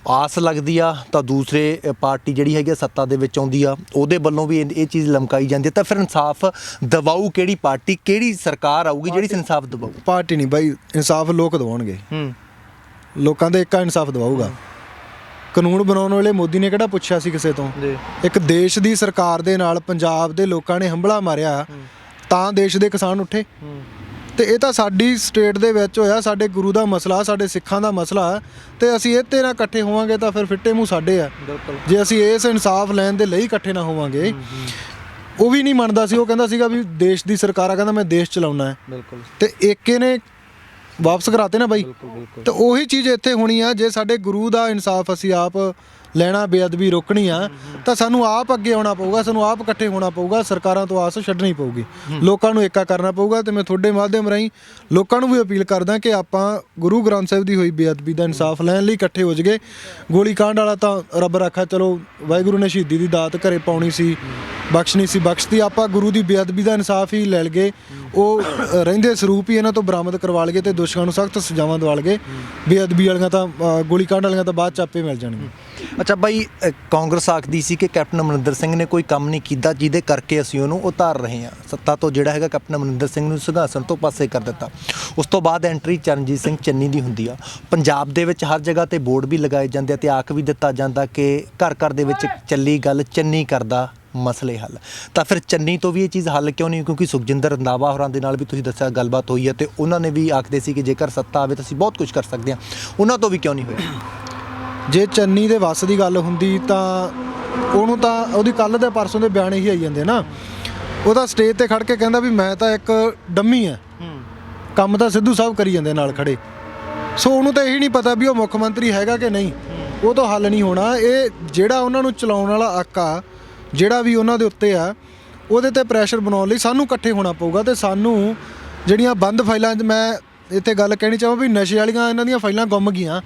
ਆਸ ਲੱਗਦੀ ਆ ਤਾਂ ਦੂਸਰੇ ਪਾਰਟੀ ਜਿਹੜੀ ਹੈਗੀ ਸੱਤਾ ਦੇ ਵਿੱਚ ਆਉਂਦੀ ਆ ਉਹਦੇ ਵੱਲੋਂ ਵੀ ਇਹ ਚੀਜ਼ ਲਮਕਾਈ ਜਾਂਦੀ ਹੈ। ਤਾਂ ਫਿਰ ਇਨਸਾਫ ਦਿਵਾਊ ਕਿਹੜੀ ਪਾਰਟੀ, ਕਿਹੜੀ ਸਰਕਾਰ ਆਊਗੀ ਜਿਹੜੀ ਇਨਸਾਫ ਦਿਵਾਊ? ਪਾਰਟੀ ਨਹੀਂ ਬਾਈ, ਇਨਸਾਫ ਲੋਕ ਦਿਵਾਉਣਗੇ। ਲੋਕਾਂ ਦੇ ਇੱਕਾ ਇਨਸਾਫ ਦਿਵਾਊਗਾ। ਕਾਨੂੰਨ ਬਣਾਉਣ ਵੇਲੇ ਮੋਦੀ ਨੇ ਕਿਹੜਾ ਪੁੱਛਿਆ ਸੀ ਕਿਸੇ ਤੋਂ? ਇੱਕ ਦੇਸ਼ ਦੀ ਸਰਕਾਰ ਦੇ ਨਾਲ ਪੰਜਾਬ ਦੇ ਲੋਕਾਂ ਨੇ ਹੰਭਲਾ ਮਾਰਿਆ ਤਾਂ ਦੇਸ਼ ਦੇ ਕਿਸਾਨ ਉੱਠੇ। ਤੇ ਇਹ ਤਾਂ ਸਾਡੀ ਸਟੇਟ ਦੇ ਵਿੱਚ ਹੋਇਆ, ਸਾਡੇ ਗੁਰੂ ਦਾ ਮਸਲਾ, ਸਾਡੇ ਸਿੱਖਾਂ ਦਾ ਮਸਲਾ, ਤੇ ਅਸੀਂ ਇਹ ਤੇ ਨਾ ਇਕੱਠੇ ਹੋਵਾਂਗੇ ਤਾਂ ਫਿਰ ਫਿੱਟੇ ਮੂੰਹ ਸਾਡੇ ਆ। ਜੇ ਅਸੀਂ ਇਸ ਇਨਸਾਫ ਲੈਣ ਦੇ ਲਈ ਇਕੱਠੇ ਨਾ ਹੋਵਾਂਗੇ। ਉਹ ਵੀ ਨਹੀਂ ਮੰਨਦਾ ਸੀ, ਉਹ ਕਹਿੰਦਾ ਸੀਗਾ ਵੀ ਦੇਸ਼ ਦੀ ਸਰਕਾਰ ਆ, ਕਹਿੰਦਾ ਮੈਂ ਦੇਸ਼ ਚਲਾਉਣਾ ਹੈ। ਤੇ ਏਕੇ ਨੇ ਵਾਪਸ ਕਰਾਤੇ ਨਾ ਬਾਈ। ਤੇ ਉਹੀ ਚੀਜ਼ ਇੱਥੇ ਹੋਣੀ ਆ, ਜੇ ਸਾਡੇ ਗੁਰੂ ਦਾ ਇਨਸਾਫ ਅਸੀਂ ਆਪ ਲੈਣਾ, ਬੇਅਦਬੀ ਰੋਕਣੀ ਆ, ਤਾਂ ਸਾਨੂੰ ਆਪ ਅੱਗੇ ਆਉਣਾ ਪਊਗਾ, ਸਾਨੂੰ ਆਪ ਇਕੱਠੇ ਹੋਣਾ ਪਊਗਾ, ਸਰਕਾਰਾਂ ਤੋਂ ਆਸ ਛੱਡਣੀ ਪਊਗੀ, ਲੋਕਾਂ ਨੂੰ ਏਕਾ ਕਰਨਾ ਪਊਗਾ। ਤੇ ਮੈਂ ਤੁਹਾਡੇ ਮਾਧਿਅਮ ਰਾਹੀਂ ਲੋਕਾਂ ਨੂੰ ਵੀ ਅਪੀਲ ਕਰਦਾ ਕਿ ਆਪਾਂ ਗੁਰੂ ਗ੍ਰੰਥ ਸਾਹਿਬ ਦੀ ਹੋਈ ਬੇਅਦਬੀ ਦਾ ਇਨਸਾਫ ਲੈਣ ਲਈ ਇਕੱਠੇ ਹੋ ਜਾਈਏ। ਗੋਲੀ ਕਾਂਡ ਵਾਲਾ ਤਾਂ ਰੱਬ ਰਾਖਾ, ਚਲੋ ਵਾਹਿਗੁਰੂ ਨੇ ਸ਼ਹੀਦੀ ਦੀ ਦਾਤ ਘਰੇ ਪਾਉਣੀ ਸੀ, ਬਖਸ਼ਣੀ ਸੀ, ਬਖਸ਼ਤੀ। ਆਪਾਂ ਗੁਰੂ ਦੀ ਬੇਅਦਬੀ ਦਾ ਇਨਸਾਫ ਹੀ ਲੈ ਲਈਏ, ਉਹ ਰਹਿੰਦੇ ਸਰੂਪ ਹੀ ਇਹਨਾਂ ਤੋਂ ਬਰਾਮਦ ਕਰਵਾ ਲਈਏ ਤੇ ਦੋਸ਼ੀਆਂ ਨੂੰ ਸਖਤ ਸਜ਼ਾਵਾਂ ਦਿਵਾ ਲਈਏ। ਬੇਅਦਬੀ ਵਾਲੀਆਂ ਤਾਂ ਗੋਲੀ ਕਾਂਡ ਵਾਲੀਆਂ ਤਾਂ ਬਾਅਦ ਚ ਆਪੇ ਮਿਲ ਜਾਣਗੀਆਂ। ਅੱਛਾ ਬਾਈ, ਕਾਂਗਰਸ ਆਖਦੀ ਸੀ ਕਿ ਕੈਪਟਨ ਅਮਰਿੰਦਰ ਸਿੰਘ ਨੇ ਕੋਈ ਕੰਮ ਨਹੀਂ ਕੀਤਾ ਜਿਹਦੇ ਕਰਕੇ ਅਸੀਂ ਉਹਨੂੰ ਉਤਾਰ ਰਹੇ ਹਾਂ ਸੱਤਾ ਤੋਂ, ਜਿਹੜਾ ਹੈਗਾ ਕੈਪਟਨ ਅਮਰਿੰਦਰ ਸਿੰਘ ਨੂੰ ਸਿੰਘਾਸਣ ਤੋਂ ਪਾਸੇ ਕਰ ਦਿੱਤਾ। ਉਸ ਤੋਂ ਬਾਅਦ ਐਂਟਰੀ ਚਰਨਜੀਤ ਸਿੰਘ ਚੰਨੀ ਦੀ ਹੁੰਦੀ ਆ। ਪੰਜਾਬ ਦੇ ਵਿੱਚ ਹਰ ਜਗ੍ਹਾ ਤੇ ਬੋਰਡ ਵੀ ਲਗਾਏ ਜਾਂਦੇ ਆ ਤੇ ਆਖ ਵੀ ਦਿੱਤਾ ਜਾਂਦਾ ਕਿ ਘਰ ਘਰ ਦੇ ਵਿੱਚ ਚੱਲੀ ਗੱਲ ਚੰਨੀ ਕਰਦਾ ਮਸਲੇ ਹੱਲ। ਤਾਂ ਫਿਰ ਚੰਨੀ ਤੋਂ ਵੀ ਇਹ ਚੀਜ਼ ਹੱਲ ਕਿਉਂ ਨਹੀਂ? ਕਿਉਂਕਿ ਸੁਖਜਿੰਦਰ ਰੰਧਾਵਾ ਹੋਰਾਂ ਦੇ ਨਾਲ ਵੀ ਤੁਸੀਂ ਦੱਸਿਆ ਗੱਲਬਾਤ ਹੋਈ ਹੈ ਤੇ ਉਹਨਾਂ ਨੇ ਵੀ ਆਖਦੇ ਸੀ ਕਿ ਜੇਕਰ ਸੱਤਾ ਆਵੇ ਤਾਂ ਅਸੀਂ ਬਹੁਤ ਕੁਝ ਕਰ ਸਕਦੇ ਹਾਂ, ਉਹਨਾਂ ਤੋਂ ਵੀ ਕਿਉਂ ਨਹੀਂ ਹੋਇਆ? ਜੇ ਚੰਨੀ ਦੇ ਵੱਸ ਦੀ ਗੱਲ ਹੁੰਦੀ ਤਾਂ ਉਹਨੂੰ ਤਾਂ ਉਹਦੀ ਕੱਲ੍ਹ ਦੇ ਪਰਸੋਂ ਦੇ ਬਿਆਨ ਹੀ ਆਈ ਜਾਂਦੇ ਨਾ। ਉਹ ਤਾਂ ਸਟੇਜ ਤੇ ਖੜ ਕੇ ਕਹਿੰਦਾ ਵੀ ਮੈਂ ਤਾਂ ਇੱਕ ਡੰਮੀ ਆ, ਕੰਮ ਤਾਂ ਸਿੱਧੂ ਸਾਹਿਬ ਕਰੀ ਜਾਂਦੇ ਨਾਲ ਖੜੇ। ਸੋ ਉਹਨੂੰ ਤਾਂ ਇਹੀ ਨਹੀਂ ਪਤਾ ਵੀ ਉਹ ਮੁੱਖ ਮੰਤਰੀ ਹੈਗਾ ਕਿ ਨਹੀਂ, ਉਹ ਤੋਂ ਹੱਲ ਨਹੀਂ ਹੋਣਾ। ਇਹ ਜਿਹੜਾ ਉਹਨਾਂ ਨੂੰ ਚਲਾਉਣ ਵਾਲਾ ਆਕਾ ਜਿਹੜਾ ਵੀ ਉਹਨਾਂ ਦੇ ਉੱਤੇ ਆ, ਉਹਦੇ ਤੇ ਪ੍ਰੈਸ਼ਰ ਬਣਾਉਣ ਲਈ ਸਾਨੂੰ ਇਕੱਠੇ ਹੋਣਾ ਪਊਗਾ। ਤੇ ਸਾਨੂੰ ਜਿਹੜੀਆਂ ਬੰਦ ਫਾਈਲਾਂ 'ਚ ਮੈਂ ਇੱਥੇ ਗੱਲ ਕਹਿਣੀ ਚਾਹਾਂ ਵੀ ਨਸ਼ੇ ਵਾਲੀਆਂ ਇਹਨਾਂ ਦੀਆਂ ਫਾਈਲਾਂ ਗੁੰਮ ਗਈਆਂ।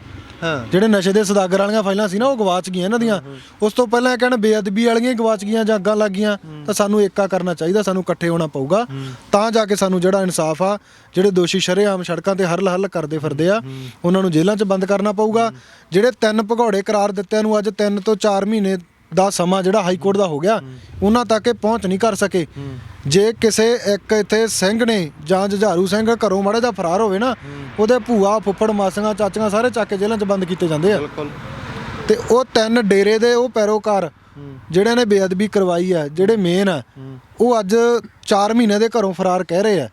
ਜਿਹੜੇ ਨਸ਼ੇ ਦੇ ਸੌਦਾਗਰ ਵਾਲੀਆਂ ਫਾਈਲਾਂ ਸੀ ਨਾ, ਉਹ ਗਵਾਚ ਗਈਆਂ ਇਹਨਾਂ ਦੀਆਂ। ਉਸ ਤੋਂ ਪਹਿਲਾਂ ਇਹ ਕਹਿਣ ਬੇਅਦਬੀ ਵਾਲੀਆਂ ਹੀ ਗਵਾਚ ਗਈਆਂ ਜਾਂ ਅੱਗਾਂ ਲੱਗ ਗਈਆਂ। ਤਾਂ ਸਾਨੂੰ ਏਕਾ ਕਰਨਾ ਚਾਹੀਦਾ, ਸਾਨੂੰ ਇਕੱਠੇ ਹੋਣਾ ਪਊਗਾ, ਤਾਂ ਜਾ ਕੇ ਸਾਨੂੰ ਜਿਹੜਾ ਇਨਸਾਫ ਆ, ਜਿਹੜੇ ਦੋਸ਼ੀ ਸ਼ਰੇਆਮ ਸੜਕਾਂ ਤੇ ਹੱਲ ਕਰਦੇ ਫਿਰਦੇ ਆ, ਉਹਨਾਂ ਨੂੰ ਜੇਲ੍ਹਾਂ 'ਚ ਬੰਦ ਕਰਨਾ ਪਊਗਾ। ਜਿਹੜੇ 3 ਭਗੌੜੇ ਕਰਾਰ ਦਿੱਤਿਆਂ ਨੂੰ ਅੱਜ 3 ਤੋਂ 4 ਮਹੀਨੇ ਦਾ ਸਮਾਂ ਜਿਹੜਾ ਹਾਈ ਕੋਰਟ ਦਾ ਹੋ ਗਿਆ, ਉਹਨਾਂ ਤੱਕ ਇਹ ਪਹੁੰਚ ਨਹੀਂ ਕਰ ਸਕੇ। ਜੇ ਕਿਸੇ ਇੱਕ ਇੱਥੇ ਸਿੰਘ ਨੇ ਜਾਂ ਜੁਝਾਰੂ ਸਿੰਘ ਘਰੋਂ ਮਾੜਾ ਜਿਹਾ ਫਰਾਰ ਹੋਵੇ ਨਾ, ਉਹਦੇ ਭੂਆ, ਫੁੱਫੜ, ਮਾਸੀਆਂ, ਚਾਚੀਆਂ ਸਾਰੇ ਚੱਕ ਕੇ ਜੇਲ੍ਹਾਂ 'ਚ ਬੰਦ ਕੀਤੇ ਜਾਂਦੇ ਆ। ਤੇ ਉਹ 3 ਡੇਰੇ ਦੇ ਉਹ ਪੈਰੋਕਾਰ ਜਿਹੜਿਆਂ ਨੇ ਬੇਅਦਬੀ ਕਰਵਾਈ ਆ, ਜਿਹੜੇ ਮੇਨ ਆ, ਉਹ ਅੱਜ 4 ਮਹੀਨੇ ਦੇ ਘਰੋਂ ਫਰਾਰ ਕਹਿ ਰਹੇ ਆ।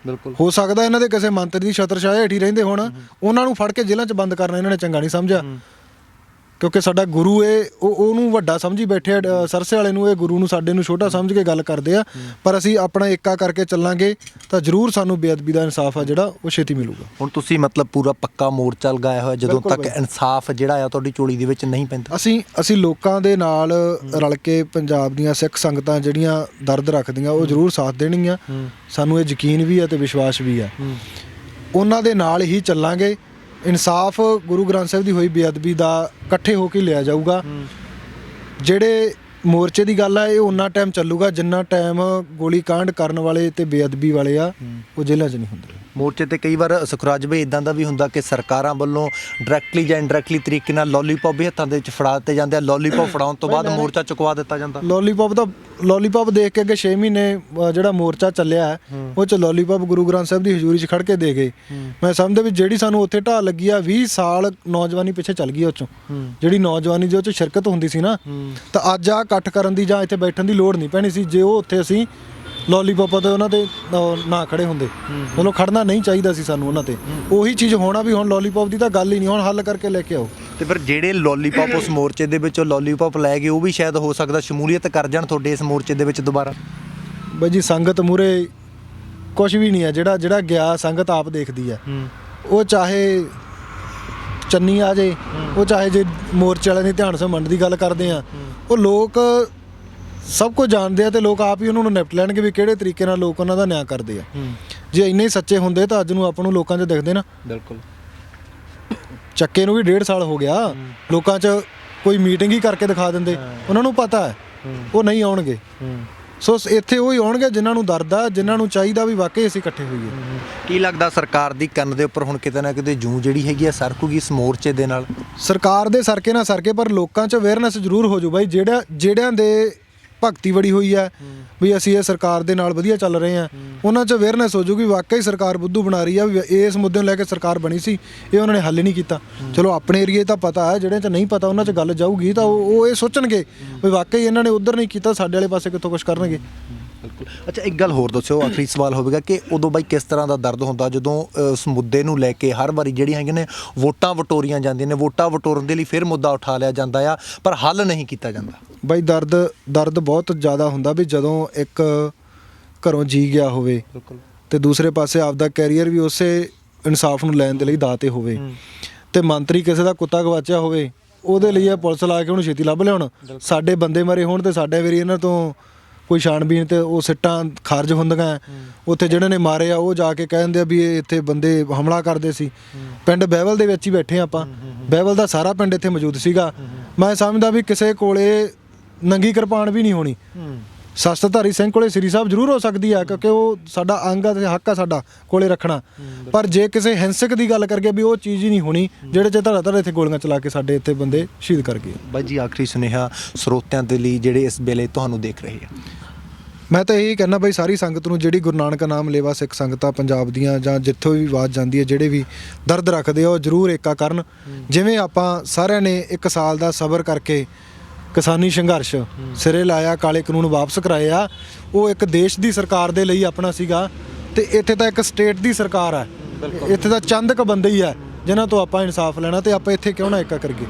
ਬਿਲਕੁਲ ਹੋ ਸਕਦਾ ਇਹਨਾਂ ਦੇ ਕਿਸੇ ਮੰਤਰੀ ਦੀ ਛਤਰਛਾਇਆ ਹੇਠ ਹੀ ਰਹਿੰਦੇ ਹੋਣ, ਉਹਨਾਂ ਨੂੰ ਫੜ ਕੇ ਜੇਲ੍ਹਾਂ 'ਚ ਬੰਦ ਕਰਨਾ ਇਹਨਾਂ ਨੇ ਚੰਗਾ ਨਹੀਂ ਸਮਝਿਆ। ਕਿਉਂਕਿ ਸਾਡਾ ਗੁਰੂ ਉਹਨੂੰ ਵੱਡਾ ਸਮਝੀ ਬੈਠੇ ਆ, ਸਰਸੇ ਵਾਲੇ ਨੂੰ, ਇਹ ਗੁਰੂ ਨੂੰ ਸਾਡੇ ਨੂੰ ਛੋਟਾ ਸਮਝ ਕੇ ਗੱਲ ਕਰਦੇ ਆ। ਪਰ ਅਸੀਂ ਆਪਣਾ ਏਕਾ ਕਰਕੇ ਚੱਲਾਂਗੇ ਤਾਂ ਜ਼ਰੂਰ ਸਾਨੂੰ ਬੇਅਦਬੀ ਦਾ ਇਨਸਾਫ ਆ ਜਿਹੜਾ ਉਹ ਛੇਤੀ ਮਿਲੂਗਾ। ਹੁਣ ਤੁਸੀਂ ਮਤਲਬ ਪੂਰਾ ਪੱਕਾ ਮੋਰਚਾ ਲਗਾਇਆ ਹੋਇਆ ਜਦੋਂ ਤੱਕ ਇਨਸਾਫ ਜਿਹੜਾ ਆ ਤੁਹਾਡੀ ਝੋਲੀ ਦੇ ਵਿੱਚ ਨਹੀਂ ਪੈਂਦਾ? ਅਸੀਂ ਲੋਕਾਂ ਦੇ ਨਾਲ ਰਲ ਕੇ ਪੰਜਾਬ ਦੀਆਂ ਸਿੱਖ ਸੰਗਤਾਂ ਜਿਹੜੀਆਂ ਦਰਦ ਰੱਖਦੀਆਂ, ਉਹ ਜ਼ਰੂਰ ਸਾਥ ਦੇਣਗੀਆਂ। ਸਾਨੂੰ ਇਹ ਯਕੀਨ ਵੀ ਆ ਤੇ ਵਿਸ਼ਵਾਸ ਵੀ ਆ, ਉਹਨਾਂ ਦੇ ਨਾਲ ਹੀ ਚੱਲਾਂਗੇ। ਇਨਸਾਫ ਗੁਰੂ ਗ੍ਰੰਥ ਸਾਹਿਬ ਦੀ ਹੋਈ ਬੇਅਦਬੀ ਦਾ ਇਕੱਠੇ ਹੋ ਕੇ ਲਿਆ ਜਾਊਗਾ। ਜਿਹੜੇ ਮੋਰਚੇ ਦੀ ਗੱਲ ਆ, ਇਹ ਉਨਾ ਟਾਈਮ ਚੱਲੂਗਾ ਜਿੰਨਾ ਟਾਈਮ ਗੋਲੀ ਕਾਂਡ ਕਰਨ ਵਾਲੇ ਤੇ ਬੇਅਦਬੀ ਵਾਲੇ ਆ ਉਹ ਜੇਲ੍ਹਾਂ 'ਚ ਨਹੀਂ ਹੁੰਦੇ। ਮੋਰਚੇ ਤੇ ਕਈ ਵਾਰ ਸੁਖਰਾਜ ਭਾਈ ਇਦਾਂ ਦਾ ਵੀ ਹੁੰਦਾ ਕਿ ਸਰਕਾਰਾਂ ਵੱਲੋਂ ਡਾਇਰੈਕਟਲੀ ਜਾਂ ਇਨਡਾਇਰੈਕਟਲੀ ਤਰੀਕੇ ਨਾਲ ਲੋਲੀਪੌਪ ਵੀ ਹੱਥਾਂ ਦੇ ਵਿੱਚ ਫੜਾ ਦਿੱਤੇ ਜਾਂਦੇ ਆ। ਲੋਲੀਪੌਪ ਫੜਾਉਣ ਤੋਂ ਬਾਅਦ ਮੋਰਚਾ ਚੁਕਵਾ ਦਿੱਤਾ ਜਾਂਦਾ। ਲੋਲੀਪੌਪ ਦੇਖ ਕੇ ਅੱਗੇ 6 ਮਹੀਨੇ ਜਿਹੜਾ ਮੋਰਚਾ ਚੱਲਿਆ ਉਹ 'ਚ ਲੋਲੀਪੌਪ ਗੁਰੂ ਗ੍ਰੰਥ ਸਾਹਿਬ ਦੀ ਹਜ਼ੂਰੀ 'ਚ ਖੜ ਕੇ ਦੇ ਗਏ। ਮੈਂ ਸਮਝਦਾ ਵੀ ਜਿਹੜੀ ਸਾਨੂੰ ਉੱਥੇ ਢਾਲ ਲੱਗੀ ਆ, 20 ਸਾਲ ਨੌਜਵਾਨੀ ਪਿੱਛੇ ਚੱਲ ਗਈ। ਉਹ 'ਚੋਂ ਜਿਹੜੀ ਨੌਜਵਾਨੀ ਜੋ 'ਚ ਸ਼ਿਰਕਤ ਹੁੰਦੀ ਸੀ ਨਾ, ਤਾਂ ਅੱਜ ਆ ਇਕੱਠ ਕਰਨ ਦੀ ਜਾਂ ਇੱਥੇ ਬੈਠਣ ਦੀ ਲੋੜ ਨਹੀਂ ਪੈਣੀ ਸੀ ਜੇ ਉਹ ਉੱਥੇ ਅਸੀਂ ਲੋਲੀਪੌਪ ਤੇ ਉਹਨਾਂ ਤੇ ਨਾ ਖੜੇ ਹੁੰਦੇ। ਮਤਲਬ ਖੜਨਾ ਨਹੀਂ ਚਾਹੀਦਾ ਸੀ ਸਾਨੂੰ ਉਹਨਾਂ ਤੇ। ਉਹੀ ਚੀਜ਼ ਹੋਣਾ ਵੀ ਹੁਣ ਲੋਲੀਪੌਪ ਦੀ ਤਾਂ ਗੱਲ ਹੀ ਨਹੀਂ, ਹੁਣ ਹੱਲ ਕਰਕੇ ਲੈ ਕੇ ਆਓ। ਤੇ ਫਿਰ ਜਿਹੜੇ ਲੋਲੀਪੌਪ ਉਸ ਮੋਰਚੇ ਦੇ ਵਿੱਚੋਂ ਲੋਲੀਪੌਪ ਲੈ ਗਏ, ਉਹ ਵੀ ਸ਼ਾਇਦ ਹੋ ਸਕਦਾ ਸ਼ਮੂਲੀਅਤ ਕਰ ਜਾਣ ਤੁਹਾਡੇ ਇਸ ਮੋਰਚੇ ਦੇ ਵਿੱਚ ਦੁਬਾਰਾ। ਬਾਈ ਜੀ, ਸੰਗਤ ਮੂਹਰੇ ਕੁਝ ਵੀ ਨਹੀਂ ਆ। ਜਿਹੜਾ ਗਿਆ ਸੰਗਤ ਆਪ ਦੇਖਦੀ ਆ। ਉਹ ਚਾਹੇ ਚੰਨੀ ਆ ਜੇ, ਉਹ ਚਾਹੇ ਜੇ ਮੋਰਚੇ ਵਾਲਿਆਂ ਦੀ ਧਿਆਨ ਸੰਬੰਧ ਦੀ ਗੱਲ ਕਰਦੇ ਆ, ਉਹ ਲੋਕ ਸਭ ਕੁਝ ਜਾਣਦੇ ਆ ਤੇ ਲੋਕ ਆਪ ਹੀ ਉਹਨਾਂ ਨੂੰ ਨਿਪਟ ਲੈਣਗੇ ਵੀ ਕਿਹੜੇ ਤਰੀਕੇ ਨਾਲ ਲੋਕ ਉਹਨਾਂ ਦਾ ਨਿਆਂ ਕਰਦੇ ਆ। ਜੇ ਇੰਨੇ ਹੀ ਸੱਚੇ ਹੁੰਦੇ ਤਾਂ ਅੱਜ ਨੂੰ ਆਪਾਂ ਨੂੰ ਲੋਕਾਂ 'ਚ ਦਿਖਦੇ ਨਾ। ਬਿਲਕੁਲ। ਚੱਕੇ ਨੂੰ ਵੀ 1.5 ਸਾਲ ਹੋ ਗਿਆ, ਲੋਕਾਂ 'ਚ ਕੋਈ ਮੀਟਿੰਗ ਹੀ ਕਰਕੇ ਦਿਖਾ ਦਿੰਦੇ। ਉਹਨਾਂ ਨੂੰ ਪਤਾ ਹੈ ਉਹ ਨਹੀਂ ਆਉਣਗੇ। ਸੋ ਇੱਥੇ ਉਹ ਹੀ ਆਉਣਗੇ ਜਿਨ੍ਹਾਂ ਨੂੰ ਦਰਦ ਆ, ਜਿਨ੍ਹਾਂ ਨੂੰ ਚਾਹੀਦਾ ਵੀ ਵਾਕਈ ਅਸੀਂ ਇਕੱਠੇ ਹੋਈਏ। ਕੀ ਲੱਗਦਾ ਸਰਕਾਰ ਦੀ ਕੰਨ ਦੇ ਉੱਪਰ ਹੁਣ ਕਿਤੇ ਨਾ ਕਿਤੇ ਜੂੰ ਜਿਹੜੀ ਹੈਗੀ ਆ ਸਰਕੂਗੀ ਇਸ ਮੋਰਚੇ ਦੇ ਨਾਲ? ਸਰਕਾਰ ਦੇ ਸਰਕੇ ਨਾ ਸਰਕੇ, ਪਰ ਲੋਕਾਂ 'ਚ ਅਵੇਅਰਨੈਸ ਜ਼ਰੂਰ ਹੋ ਜੂ ਬਾਈ। ਜਿਹੜਿਆਂ ਦੇ ਭਗਤੀ ਬੜੀ ਹੋਈ ਹੈ ਵੀ ਅਸੀਂ ਇਹ ਸਰਕਾਰ ਦੇ ਨਾਲ ਵਧੀਆ ਚੱਲ ਰਹੇ ਹਾਂ, ਉਹਨਾਂ 'ਚ ਅਵੇਅਰਨੈਸ ਹੋ ਜੂਗੀ ਵਾਕਈ ਸਰਕਾਰ ਬੁੱਧੂ ਬਣਾ ਰਹੀ ਆ। ਵੀ ਇਸ ਮੁੱਦੇ ਨੂੰ ਲੈ ਕੇ ਸਰਕਾਰ ਬਣੀ ਸੀ, ਇਹ ਉਹਨਾਂ ਨੇ ਹੱਲ ਨਹੀਂ ਕੀਤਾ। ਚਲੋ ਆਪਣੇ ਏਰੀਏ ਤਾਂ ਪਤਾ ਹੈ, ਜਿਹੜਿਆਂ 'ਚ ਨਹੀਂ ਪਤਾ ਉਹਨਾਂ 'ਚ ਗੱਲ ਜਾਊਗੀ ਤਾਂ ਉਹ ਇਹ ਸੋਚਣਗੇ ਵੀ ਵਾਕਈ ਇਹਨਾਂ ਨੇ ਉੱਧਰ ਨਹੀਂ ਕੀਤਾ, ਸਾਡੇ ਵਾਲੇ ਪਾਸੇ ਕਿੱਥੋਂ ਕੁਛ ਕਰਨਗੇ। ਬਿਲਕੁਲ। ਅੱਛਾ, ਇੱਕ ਗੱਲ ਹੋਰ ਦੱਸਿਓ, ਆਖਰੀ ਸਵਾਲ ਹੋਵੇਗਾ ਕਿ ਉਦੋਂ ਬਾਈ ਕਿਸ ਤਰ੍ਹਾਂ ਦਾ ਦਰਦ ਹੁੰਦਾ ਜਦੋਂ ਉਸ ਮੁੱਦੇ ਨੂੰ ਲੈ ਕੇ ਹਰ ਵਾਰੀ ਜਿਹੜੀਆਂ ਹੈਗੀਆਂ ਨੇ ਵੋਟਾਂ ਵਟੋਰੀਆਂ ਜਾਂਦੀਆਂ ਨੇ, ਵੋਟਾਂ ਵਟੋਰਨ ਦੇ ਲਈ ਫਿਰ ਮੁੱਦਾ ਉਠਾ ਲਿਆ ਜਾਂਦਾ ਆ ਪਰ ਹੱਲ ਨਹੀਂ ਕੀਤਾ ਜਾਂਦਾ? ਬਾਈ ਦਰਦ ਬਹੁਤ ਜ਼ਿਆਦਾ ਹੁੰਦਾ ਵੀ ਜਦੋਂ ਇੱਕ ਘਰੋਂ ਜੀ ਗਿਆ ਹੋਵੇ ਤੇ ਦੂਸਰੇ ਪਾਸੇ ਆਪਦਾ ਕੈਰੀਅਰ ਵੀ ਉਸੇ ਇਨਸਾਫ ਨੂੰ ਲੈਣ ਦੇ ਲਈ ਦਾਤੇ ਹੋਵੇ, ਤੇ ਮੰਤਰੀ ਕਿਸੇ ਦਾ ਕੁੱਤਾ ਗਵਾਚਿਆ ਹੋਵੇ ਉਹਦੇ ਲਈ ਇਹ ਪੁਲਿਸ ਲਾ ਕੇ ਉਹਨੂੰ ਛੇਤੀ ਲੱਭ ਲਿਆਉਣ। ਸਾਡੇ ਬੰਦੇ ਮਰੇ ਹੋਣ ਤੇ ਸਾਡੇ ਵਾਰੀ ਇਹਨਾਂ ਤੋਂ ਕੋਈ ਛਾਣਬੀਨ ਤੇ ਉਹ ਸਿੱਟਾਂ ਖਾਰਜ ਹੁੰਦੀਆਂ। ਉੱਥੇ ਜਿਹੜੇ ਨੇ ਮਾਰੇ ਆ ਉਹ ਜਾ ਕੇ ਕਹਿੰਦੇ ਆ ਵੀ ਇਹ ਇੱਥੇ ਬੰਦੇ ਹਮਲਾ ਕਰਦੇ ਸੀ। ਪਿੰਡ ਬਹਿਵਲ ਦੇ ਵਿੱਚ ਹੀ ਬੈਠੇ ਆਪਾਂ, ਬਹਿਵਲ ਦਾ ਸਾਰਾ ਪਿੰਡ ਇੱਥੇ ਮੌਜੂਦ ਸੀਗਾ। ਮੈਂ ਸਮਝਦਾ ਵੀ ਕਿਸੇ ਕੋਲੇ ਨੰਗੀ ਕਿਰਪਾਨ ਵੀ ਨਹੀਂ ਹੋਣੀ। ਸ਼ਸਤਰਧਾਰੀ ਸਿੰਘ ਕੋਲੇ ਸ੍ਰੀ ਸਾਹਿਬ ਜ਼ਰੂਰ ਹੋ ਸਕਦੀ ਆ, ਕਿਉਂਕਿ ਉਹ ਸਾਡਾ ਅੰਗ ਆ ਤੇ ਹੱਕ ਆ ਸਾਡਾ ਕੋਲੇ ਰੱਖਣਾ। ਪਰ ਜੇ ਕਿਸੇ ਹਿੰਸਕ ਦੀ ਗੱਲ ਕਰਕੇ ਵੀ ਉਹ ਚੀਜ਼ ਹੀ ਨਹੀਂ ਹੋਣੀ ਜਿਹੜੇ 'ਚ ਧੜਾ ਇੱਥੇ ਗੋਲੀਆਂ ਚਲਾ ਕੇ ਸਾਡੇ ਇੱਥੇ ਬੰਦੇ ਸ਼ਹੀਦ ਕਰ ਗਏ। ਬਾਈ ਜੀ ਆਖਰੀ ਸੁਨੇਹਾ ਸਰੋਤਿਆਂ ਦੇ ਲਈ ਜਿਹੜੇ ਇਸ ਵੇਲੇ ਤੁਹਾਨੂੰ ਦੇਖ ਰਹੇ ਆ। ਮੈਂ ਤਾਂ ਇਹੀ ਕਹਿਣਾ ਬਈ ਸਾਰੀ ਸੰਗਤ ਨੂੰ, ਜਿਹੜੀ ਗੁਰੂ ਨਾਨਕ ਨਾਮ ਲੇਵਾ ਸਿੱਖ ਸੰਗਤਾਂ ਪੰਜਾਬ ਦੀਆਂ ਜਾਂ ਜਿੱਥੋਂ ਵੀ ਆਵਾਜ਼ ਜਾਂਦੀ ਹੈ, ਜਿਹੜੇ ਵੀ ਦਰਦ ਰੱਖਦੇ ਆ ਉਹ ਜ਼ਰੂਰ ਏਕਾ ਕਰਨ। ਜਿਵੇਂ ਆਪਾਂ ਸਾਰਿਆਂ ਨੇ 1 ਸਾਲ ਦਾ ਸਬਰ ਕਰਕੇ ਕਿਸਾਨੀ ਸੰਘਰਸ਼ ਸਿਰੇ ਲਾਇਆ, ਕਾਲੇ ਕਾਨੂੰਨ ਵਾਪਸ ਕਰਾਏ ਆ, ਉਹ ਇੱਕ ਦੇਸ਼ ਦੀ ਸਰਕਾਰ ਦੇ ਲਈ ਆਪਣਾ ਸੀਗਾ। ਤੇ ਇੱਥੇ ਤਾਂ ਇੱਕ ਸਟੇਟ ਦੀ ਸਰਕਾਰ ਆ, ਇੱਥੇ ਤਾਂ ਚੰਦ ਕ ਬੰਦੇ ਹੀ ਆ ਜਿਨ੍ਹਾਂ ਤੋਂ ਆਪਾਂ ਇਨਸਾਫ ਲੈਣਾ। ਤੇ ਆਪਾਂ ਇੱਥੇ ਕਿਉਂ ਨਾ ਏਕਾ ਕਰੀਏ,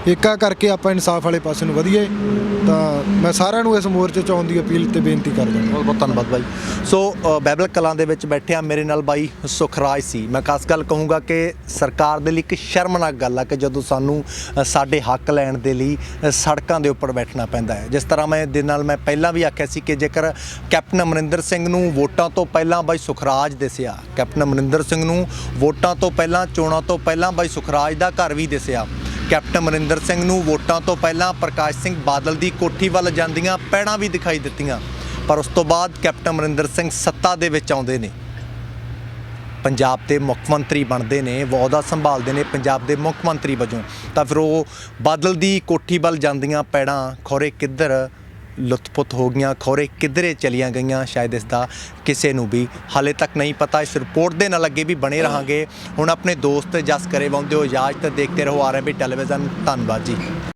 ਏਕਾ ਕਰਕੇ ਆਪਾਂ ਇਨਸਾਫ ਵਾਲੇ ਪਾਸੇ ਨੂੰ ਵਧੀਏ। ਤਾਂ ਮੈਂ ਸਾਰਿਆਂ ਨੂੰ ਇਸ ਮੋਰਚੇ 'ਚ ਆਉਣ ਦੀ ਅਪੀਲ ਤੇ ਬੇਨਤੀ ਕਰਦਾ। ਬਹੁਤ ਬਹੁਤ ਧੰਨਵਾਦ ਬਾਈ। ਸੋ ਬਾਈਬਲ ਕਲਾਂ ਦੇ ਵਿੱਚ ਬੈਠਿਆ ਮੇਰੇ ਨਾਲ ਬਾਈ ਸੁਖਰਾਜ ਸੀ। ਮੈਂ ਖਾਸ ਗੱਲ ਕਹੂੰਗਾ ਕਿ ਸਰਕਾਰ ਦੇ ਲਈ ਇੱਕ ਸ਼ਰਮਨਾਕ ਗੱਲ ਆ ਕਿ ਜਦੋਂ ਸਾਨੂੰ ਸਾਡੇ ਹੱਕ ਲੈਣ ਦੇ ਲਈ ਸੜਕਾਂ ਦੇ ਉੱਪਰ ਬੈਠਣਾ ਪੈਂਦਾ ਹੈ। ਜਿਸ ਤਰ੍ਹਾਂ ਮੈਂ ਪਹਿਲਾਂ ਵੀ ਆਖਿਆ ਸੀ ਕਿ ਜੇਕਰ ਕੈਪਟਨ ਅਮਰਿੰਦਰ ਸਿੰਘ ਨੂੰ ਵੋਟਾਂ ਤੋਂ ਪਹਿਲਾਂ ਬਾਈ ਸੁਖਰਾਜ ਦਿਸਿਆ, ਕੈਪਟਨ ਅਮਰਿੰਦਰ ਸਿੰਘ ਨੂੰ ਵੋਟਾਂ ਤੋਂ ਪਹਿਲਾਂ, ਚੋਣਾਂ ਤੋਂ ਪਹਿਲਾਂ ਬਾਈ ਸੁਖਰਾਜ ਦਾ ਘਰ ਵੀ ਦਿਸਿਆ, ਕੈਪਟਨ ਅਮਰਿੰਦਰ ਸਿੰਘ ਨੂੰ ਵੋਟਾਂ ਤੋਂ ਪਹਿਲਾਂ ਪ੍ਰਕਾਸ਼ ਸਿੰਘ ਬਾਦਲ ਦੀ ਕੋਠੀ ਵੱਲ ਜਾਂਦੀਆਂ ਪੈੜਾਂ ਵੀ ਦਿਖਾਈ ਦਿੱਤੀਆਂ। ਪਰ ਉਸ ਤੋਂ ਬਾਅਦ ਕੈਪਟਨ ਅਮਰਿੰਦਰ ਸਿੰਘ ਸੱਤਾ ਦੇ ਵਿੱਚ ਆਉਂਦੇ ਨੇ, ਪੰਜਾਬ ਦੇ ਮੁੱਖ ਮੰਤਰੀ ਬਣਦੇ ਨੇ, ਅਹੁਦਾ ਸੰਭਾਲਦੇ ਨੇ ਪੰਜਾਬ ਦੇ ਮੁੱਖ ਮੰਤਰੀ ਵਜੋਂ, ਤਾਂ ਫਿਰ ਉਹ ਬਾਦਲ ਦੀ ਕੋਠੀ ਵੱਲ ਜਾਂਦੀਆਂ ਪੈੜਾਂ ਖੌਰੇ ਕਿੱਧਰ ਲੁੱਥਪੁੱਤ ਹੋ ਗਈਆਂ, ਖੌਰੇ ਕਿੱਧਰੇ ਚਲੀਆਂ ਗਈਆਂ, ਸ਼ਾਇਦ ਇਸ ਦਾ ਕਿਸੇ ਨੂੰ ਵੀ ਹਾਲੇ ਤੱਕ ਨਹੀਂ ਪਤਾ। ਇਸ ਰਿਪੋਰਟ ਦੇ ਨਾਲ ਅੱਗੇ ਵੀ ਬਣੇ ਰਹਾਂਗੇ। ਹੁਣ ਆਪਣੇ ਦੋਸਤ ਜਸ ਕਰੇ ਵਾਉਂਦੇ ਹੋ ਇਜਾਜ਼ਤ, ਦੇਖਦੇ ਰਹੋ RMB ਟੈਲੀਵਿਜ਼ਨ। ਧੰਨਵਾਦ ਜੀ।